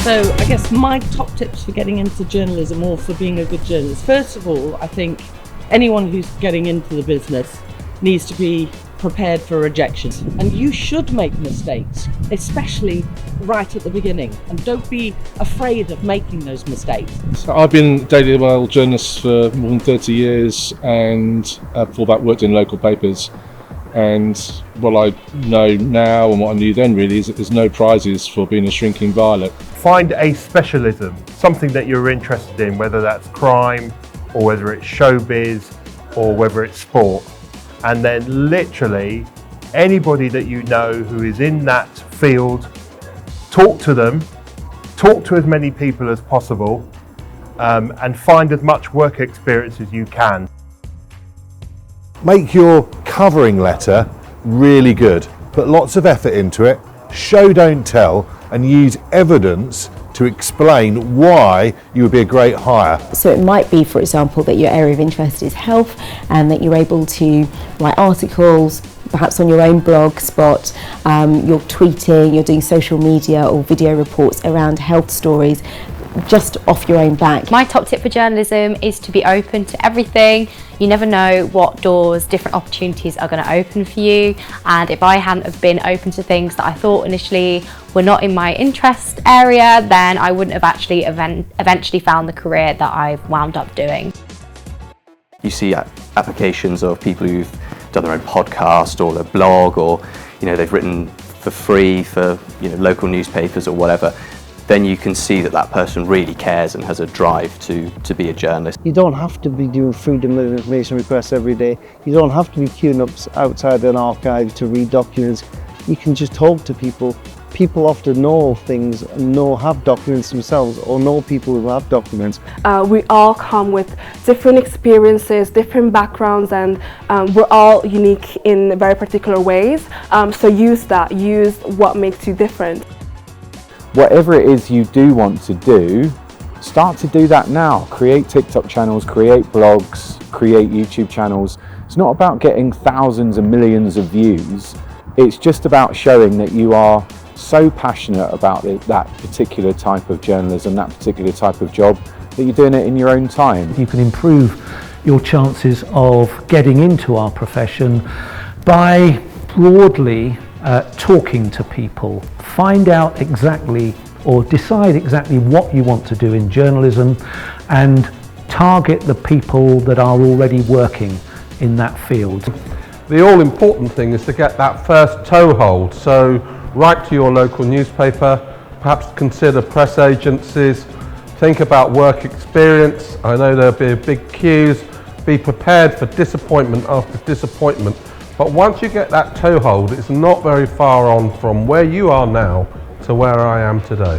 So I guess my top tips for getting into journalism or for being a good journalist. First of all, I think anyone who's getting into the business needs to be prepared for rejection. And you should make mistakes, especially right at the beginning. And don't be afraid of making those mistakes. So I've been a Daily Mail journalist for more than 30 years and before that worked in local papers. And what I know now and what I knew then really is that there's no prizes for being a shrinking violet. Find a specialism, something that you're interested in, whether that's crime or whether it's showbiz or whether it's sport. And then literally anybody that you know who is in that field, talk to them, talk to as many people as possible, and find as much work experience as you can. Make your covering letter really good. Put lots of effort into it, show, don't tell, and use evidence to explain why you would be a great hire. So it might be, for example, that your area of interest is health and that you're able to write articles, perhaps on your own blog spot, you're tweeting, you're doing social media or video reports around health stories just off your own back. My top tip for journalism is to be open to everything. You never know what doors, different opportunities are going to open for you, and if I hadn't have been open to things that I thought initially were not in my interest area, then I wouldn't have actually eventually found the career that I've wound up doing. You see applications of people who've done their own podcast or their blog, or they've written for free for local newspapers or whatever. Then you can see that person really cares and has a drive to be a journalist. You don't have to be doing freedom of information requests every day. You don't have to be queuing up outside an archive to read documents. You can just talk to people. People often know things and have documents themselves, or know people who have documents. We all come with different experiences, different backgrounds, and we're all unique in very particular ways. So use what makes you different. Whatever it is you do want to do, start to do that now. Create TikTok channels, create blogs, create YouTube channels. It's not about getting thousands and millions of views. It's just about showing that you are so passionate about that particular type of journalism, that particular type of job, that you're doing it in your own time. You can improve your chances of getting into our profession by broadly talking to people. Find out exactly or decide exactly what you want to do in journalism and target the people that are already working in that field. The all-important thing is to get that first toehold. So write to your local newspaper, perhaps consider press agencies, think about work experience. I know there'll be big queues. Be prepared for disappointment after disappointment. But once you get that toehold, it's not very far on from where you are now to where I am today.